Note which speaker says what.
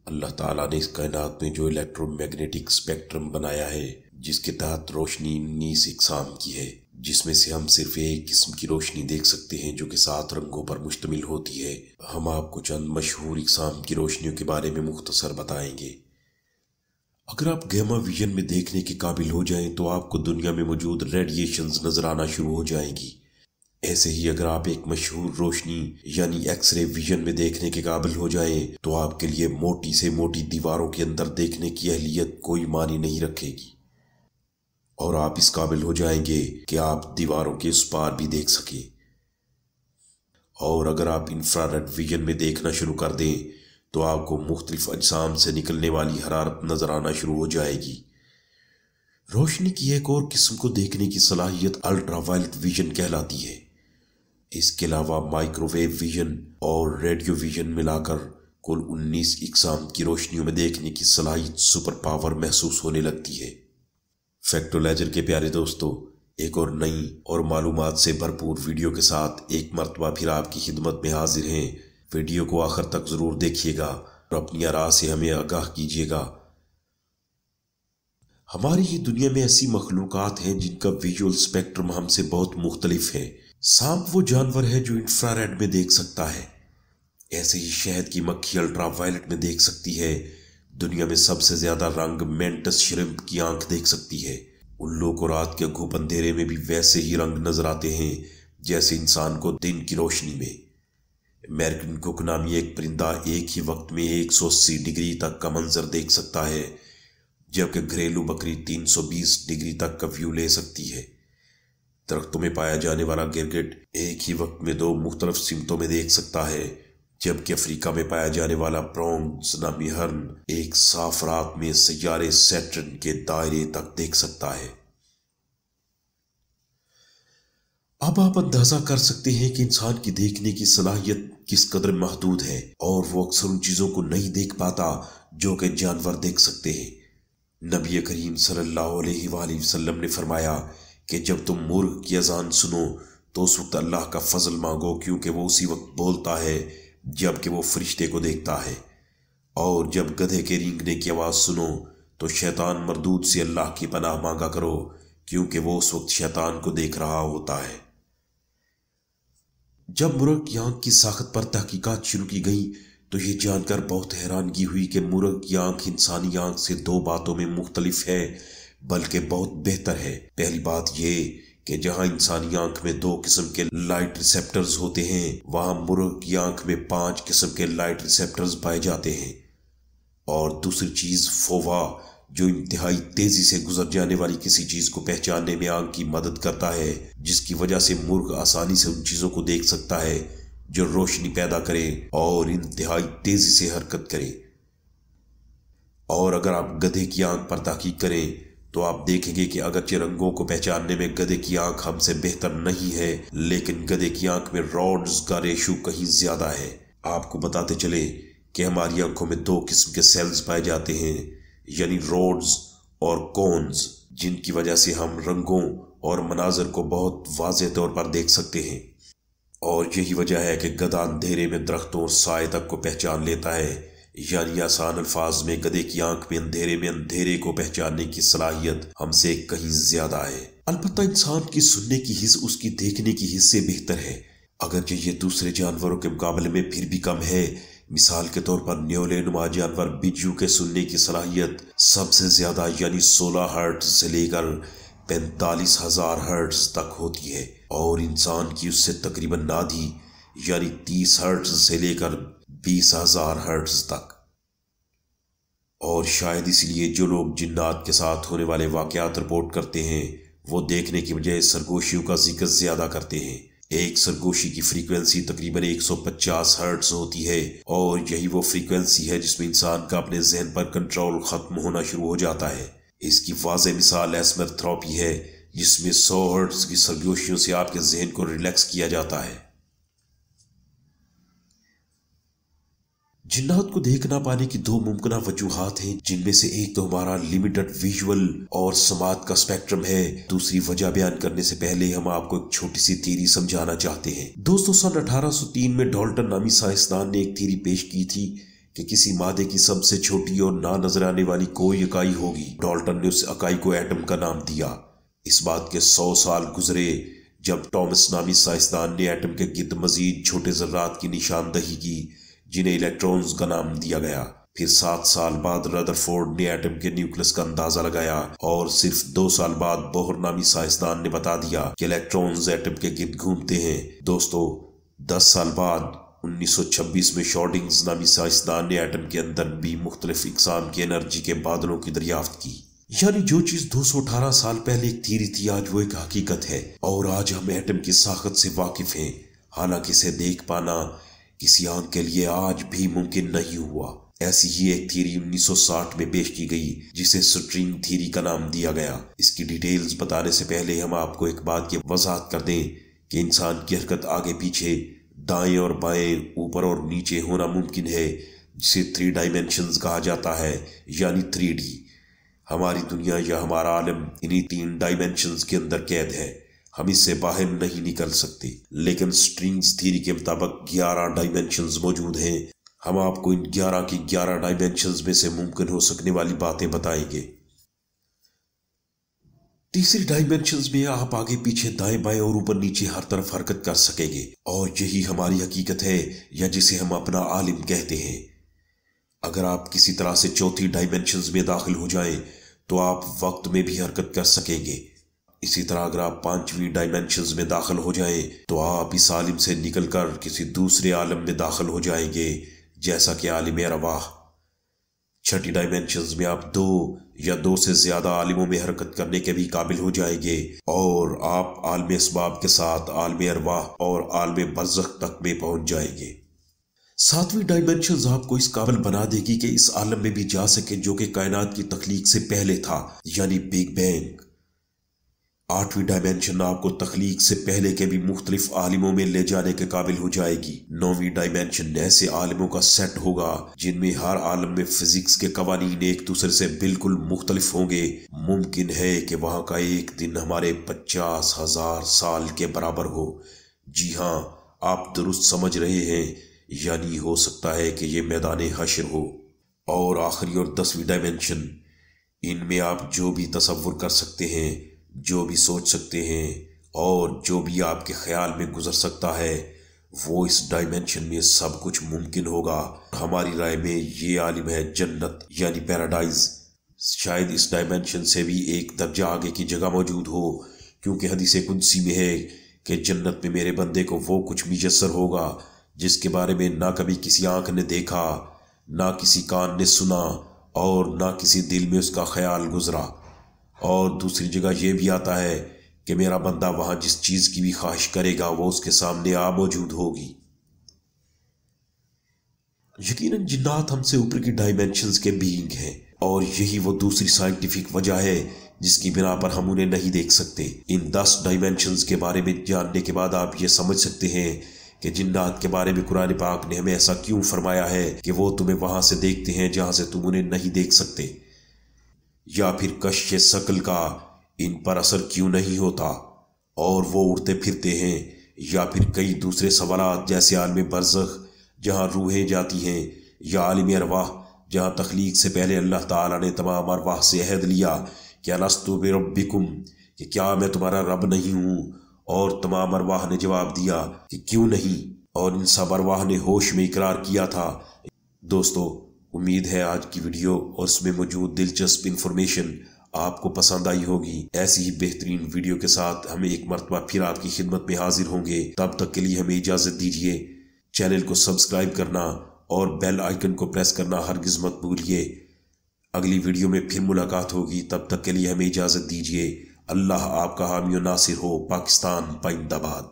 Speaker 1: اللہ تعالیٰ نے اس کائنات میں جو الیکٹرو میگنیٹک اسپیکٹرم بنایا ہے، جس کے تحت روشنی 19 اقسام کی ہے، جس میں سے ہم صرف ایک قسم کی روشنی دیکھ سکتے ہیں جو کہ 7 رنگوں پر مشتمل ہوتی ہے۔ ہم آپ کو چند مشہور اقسام کی روشنیوں کے بارے میں مختصر بتائیں گے۔ اگر آپ گیما ویژن میں دیکھنے کے قابل ہو جائیں تو آپ کو دنیا میں موجود ریڈیشنز نظر آنا شروع ہو جائیں گی۔ ایسے ہی اگر آپ ایک مشہور روشنی یعنی ایکس رے ویژن میں دیکھنے کے قابل ہو جائیں تو آپ کے لیے موٹی سے موٹی دیواروں کے اندر دیکھنے کی اہلیت کوئی معنی نہیں رکھے گی، اور آپ اس قابل ہو جائیں گے کہ آپ دیواروں کے اس پار بھی دیکھ سکیں۔ اور اگر آپ انفراریڈ ویژن میں دیکھنا شروع کر دیں تو آپ کو مختلف اجسام سے نکلنے والی حرارت نظر آنا شروع ہو جائے گی۔ روشنی کی ایک اور قسم کو دیکھنے کی صلاحیت الٹرا وائلٹ ویژن کہلاتی ہے۔ اس کے علاوہ مائکرو ویو ویژن اور ریڈیو ویژن ملا کر کل 19 اقسام کی روشنیوں میں دیکھنے کی صلاحیت سپر پاور محسوس ہونے لگتی ہے۔ فیکٹو لیجر کے پیارے دوستو، ایک اور نئی اور معلومات سے بھرپور ویڈیو کے ساتھ ایک مرتبہ پھر آپ کی خدمت میں حاضر ہیں۔ ویڈیو کو آخر تک ضرور دیکھیے گا اور اپنی آراء سے ہمیں آگاہ کیجیے گا۔ ہماری ہی دنیا میں ایسی مخلوقات ہیں جن کا ویژول اسپیکٹرم ہم سے بہت مختلف ہے۔ سانپ وہ جانور ہے جو انفراریڈ میں دیکھ سکتا ہے، ایسے ہی شہد کی مکھی الٹرا وائلٹ میں دیکھ سکتی ہے۔ دنیا میں سب سے زیادہ رنگ مینٹس شرمپ کی آنکھ دیکھ سکتی ہے۔ الو کو رات کے گھوپ اندھیرے میں بھی ویسے ہی رنگ نظر آتے ہیں جیسے انسان کو دن کی روشنی میں۔ امریکن کوک نامی ایک پرندہ ایک ہی وقت میں 180 ڈگری تک کا منظر دیکھ سکتا ہے، جبکہ گھریلو بکری 320 ڈگری تک کا ویو لے سکتی ہے۔ درختوں میں پایا جانے والا گرگٹ ایک ہی وقت میں 2 مختلف سمتوں میں دیکھ سکتا ہے، جبکہ افریقہ میں پایا جانے والا برونز نامی ہرن ایک صاف رات میں سیارے سیٹرن کے دائرے تک دیکھ سکتا ہے۔ اب آپ اندازہ کر سکتے ہیں کہ انسان کی دیکھنے کی صلاحیت کس قدر محدود ہے، اور وہ اکثر ان چیزوں کو نہیں دیکھ پاتا جو کہ جانور دیکھ سکتے ہیں۔ نبی کریم صلی اللہ علیہ وآلہ وسلم نے فرمایا کہ جب تم مرغ کی اذان سنو تو اس وقت اللہ کا فضل مانگو، کیونکہ وہ اسی وقت بولتا ہے جب کہ وہ فرشتے کو دیکھتا ہے۔ اور جب گدھے کے رینگنے کی آواز سنو تو شیطان مردود سے اللہ کی پناہ مانگا کرو، کیونکہ وہ اس وقت شیطان کو دیکھ رہا ہوتا ہے۔ جب مرغ کی آنکھ کی ساخت پر تحقیقات شروع کی گئی تو یہ جان کر بہت حیرانگی ہوئی کہ مرغ کی آنکھ انسانی آنکھ سے 2 باتوں میں مختلف ہے، بلکہ بہت بہتر ہے۔ پہلی بات یہ کہ جہاں انسانی آنکھ میں 2 قسم کے لائٹ ریسیپٹرز ہوتے ہیں، وہاں مرغ کی آنکھ میں 5 قسم کے لائٹ ریسیپٹرز پائے جاتے ہیں۔ اور دوسری چیز فووا، جو انتہائی تیزی سے گزر جانے والی کسی چیز کو پہچاننے میں آنکھ کی مدد کرتا ہے، جس کی وجہ سے مرغ آسانی سے ان چیزوں کو دیکھ سکتا ہے جو روشنی پیدا کرے اور انتہائی تیزی سے حرکت کرے۔ اور اگر آپ گدھے کی آنکھ پر تحقیق کریں تو آپ دیکھیں گے کہ اگرچہ رنگوں کو پہچاننے میں گدھے کی آنکھ ہم سے بہتر نہیں ہے، لیکن گدھے کی آنکھ میں راڈز کا ریشو کہیں زیادہ ہے۔ آپ کو بتاتے چلے کہ ہماری آنکھوں میں 2 قسم کے سیلز پائے جاتے ہیں، یعنی روڈز اور کونز، جن کی وجہ سے ہم رنگوں اور مناظر کو بہت واضح طور پر دیکھ سکتے ہیں۔ اور یہی وجہ ہے کہ گدھا اندھیرے میں درختوں اور سائے تک کو پہچان لیتا ہے، یعنی آسان الفاظ میں گدھے کی آنکھ میں اندھیرے کو پہچاننے کی صلاحیت ہم سے کہیں زیادہ ہے۔ البتہ انسان کی سننے کی حس اس کی دیکھنے کی حس سے بہتر ہے، اگرچہ یہ دوسرے جانوروں کے مقابلے میں پھر بھی کم ہے۔ مثال کے طور پر نیولے نما جانور بجو کے سننے کی صلاحیت سب سے زیادہ یعنی 16 ہرٹز سے لے کر 45,000 ہرٹز تک ہوتی ہے، اور انسان کی اس سے تقریباً آدھی یعنی 30 ہرٹز سے لے کر 20,000 ہرٹز تک۔ اور شاید اس لیے جو لوگ جنات کے ساتھ ہونے والے واقعات رپورٹ کرتے ہیں وہ دیکھنے کی بجائے سرگوشیوں کا ذکر زیادہ کرتے ہیں۔ ایک سرگوشی کی فریکوینسی تقریباً 150 ہرٹز ہوتی ہے، اور یہی وہ فریکوینسی ہے جس میں انسان کا اپنے ذہن پر کنٹرول ختم ہونا شروع ہو جاتا ہے۔ اس کی واضح مثال ایسمر تھراپی ہے، جس میں 100 ہرٹز کی سرگوشیوں سے آپ کے ذہن کو ریلیکس کیا جاتا ہے۔ جنات کو دیکھ نہ پانے کی 2 ممکنہ وجوہات ہیں، جن میں سے ایک تو ہمارا لمیٹڈ ویژول اور سماعت کا اسپیکٹرم ہے۔ دوسری وجہ بیان کرنے سے پہلے ہم آپ کو ایک چھوٹی سی تھیری سمجھانا چاہتے ہیں۔ دوستو، سن 1803 میں ڈالٹن نامی سائنسدان نے ایک تھیری پیش کی تھی کہ کسی مادے کی سب سے چھوٹی اور نہ نظر آنے والی کوئی اکائی ہوگی۔ ڈالٹن نے اس اکائی کو ایٹم کا نام دیا۔ اس بات کے 100 سال گزرے جب ٹامس نامی سائنسدان نے ایٹم کے گرد مزید چھوٹے ذرات کی نشاندہی کی جنہیں الیکٹرونز کا نام دیا گیا۔ پھر 7 سال بعد رادرفورڈ نے ایٹم کے نیوکلس کا اندازہ لگایا اور صرف 2 سال بعد بوہر نامی سائنسدان نے بتا دیا کہ الیکٹرونز ایٹم کے گرد گھومتے ہیں۔ دوستو، 10 سال بعد 1926 میں شارڈنگز نامی سائنسدان نے ایٹم کے اندر بھی مختلف اقسام کی انرجی کے بادلوں کی دریافت کی۔ یعنی جو چیز 218 سال پہلے ایک تھیوری تھی آج وہ ایک حقیقت ہے، اور آج ہم ایٹم کی ساخت سے واقف ہیں، حالانکہ اسے دیکھ پانا کسی آنکھ کے لیے آج بھی ممکن نہیں ہوا۔ ایسی ہی ایک تھیوری 1960 میں پیش کی گئی جسے سٹرنگ تھیوری کا نام دیا گیا۔ اس کی ڈیٹیلز بتانے سے پہلے ہم آپ کو ایک بات کی وضاحت کر دیں کہ انسان کی حرکت آگے پیچھے، دائیں اور بائیں، اوپر اور نیچے ہونا ممکن ہے، جسے 3 ڈائمینشنز کہا جاتا ہے، یعنی 3D۔ ہماری دنیا یا ہمارا عالم انہی 3 ڈائمینشنز کے اندر قید ہے، ہم اس سے باہر نہیں نکل سکتے۔ لیکن سٹرنگز تھیوری کے مطابق 11 ڈائمینشنز موجود ہیں۔ ہم آپ کو ان 11 کی 11 ڈائمینشنز میں سے ممکن ہو سکنے والی باتیں بتائیں گے۔ تیسری ڈائمینشنز میں آپ آگے پیچھے، دائیں بائیں اور اوپر نیچے ہر طرف حرکت کر سکیں گے، اور یہی ہماری حقیقت ہے یا جسے ہم اپنا عالم کہتے ہیں۔ اگر آپ کسی طرح سے چوتھی ڈائمینشنز میں داخل ہو جائیں تو آپ وقت میں بھی حرکت کر سکیں گے۔ اسی طرح اگر آپ 5ویں ڈائمینشنز میں داخل ہو جائیں تو آپ اس عالم سے نکل کر کسی دوسرے عالم میں داخل ہو جائیں گے، جیسا کہ عالم ارواح۔ 6ٹھی ڈائمینشنز میں آپ 2 یا 2 سے زیادہ عالموں میں حرکت کرنے کے بھی قابل ہو جائیں گے، اور آپ عالم اسباب کے ساتھ عالم ارواح اور عالم برزخ تک میں پہنچ جائیں گے۔ 7ویں ڈائمینشنز آپ کو اس قابل بنا دے گی کہ اس عالم میں بھی جا سکیں جو کہ کائنات کی تخلیق سے پہلے تھا، یعنی بگ بینگ۔ 8ویں ڈائمینشن آپ کو تخلیق سے پہلے کے بھی مختلف عالموں میں لے جانے کے قابل ہو جائے گی۔ 9ویں ڈائمینشن ایسے عالموں کا سیٹ ہوگا جن میں ہر عالم میں فزکس کے قوانین ایک دوسرے سے بالکل مختلف ہوں گے۔ ممکن ہے کہ وہاں کا ایک دن ہمارے 50,000 سال کے برابر ہو۔ جی ہاں، آپ درست سمجھ رہے ہیں، یعنی ہو سکتا ہے کہ یہ میدان حشر ہو۔ اور آخری اور 10ویں ڈائمینشن، ان میں آپ جو بھی تصور کر سکتے ہیں، جو بھی سوچ سکتے ہیں، اور جو بھی آپ کے خیال میں گزر سکتا ہے، وہ اس ڈائمینشن میں سب کچھ ممکن ہوگا۔ ہماری رائے میں یہ عالم ہے جنت، یعنی پیراڈائز۔ شاید اس ڈائمینشن سے بھی ایک درجہ آگے کی جگہ موجود ہو، کیونکہ حدیث قدسی میں ہے کہ جنت میں میرے بندے کو وہ کچھ میسر ہوگا جس کے بارے میں نہ کبھی کسی آنکھ نے دیکھا، نہ کسی کان نے سنا، اور نہ کسی دل میں اس کا خیال گزرا۔ اور دوسری جگہ یہ بھی آتا ہے کہ میرا بندہ وہاں جس چیز کی بھی خواہش کرے گا وہ اس کے سامنے موجود ہوگی۔ یقیناً جنات ہم سے اوپر کی ڈائمینشنز کے بینگ ہیں، اور یہی وہ دوسری سائنٹیفک وجہ ہے جس کی بنا پر ہم انہیں نہیں دیکھ سکتے۔ ان 10 ڈائمینشنز کے بارے میں جاننے کے بعد آپ یہ سمجھ سکتے ہیں کہ جنات کے بارے میں قرآن پاک نے ہمیں ایسا کیوں فرمایا ہے کہ وہ تمہیں وہاں سے دیکھتے ہیں جہاں سے تم انہیں نہیں دیکھ سکتے، یا پھر کشش ثقل کا ان پر اثر کیوں نہیں ہوتا اور وہ اڑتے پھرتے ہیں، یا پھر کئی دوسرے سوالات جیسے عالم برزخ جہاں روحیں جاتی ہیں، یا عالم ارواح جہاں تخلیق سے پہلے اللہ تعالیٰ نے تمام ارواح سے عہد لیا کہ الست بربکم، کہ کیا میں تمہارا رب نہیں ہوں، اور تمام ارواح نے جواب دیا کہ کیوں نہیں، اور ان سب ارواح نے ہوش میں اقرار کیا تھا۔ دوستو، امید ہے آج کی ویڈیو اور اس میں موجود دلچسپ انفارمیشن آپ کو پسند آئی ہوگی۔ ایسی ہی بہترین ویڈیو کے ساتھ ہم ایک مرتبہ پھر آپ کی خدمت میں حاضر ہوں گے۔ تب تک کے لیے ہمیں اجازت دیجیے۔ چینل کو سبسکرائب کرنا اور بیل آئیکن کو پریس کرنا ہرگز مت بھولیے۔ اگلی ویڈیو میں پھر ملاقات ہوگی، تب تک کے لیے ہمیں اجازت دیجیے۔ اللہ آپ کا حامی و ناصر ہو۔ پاکستان زندہ باد۔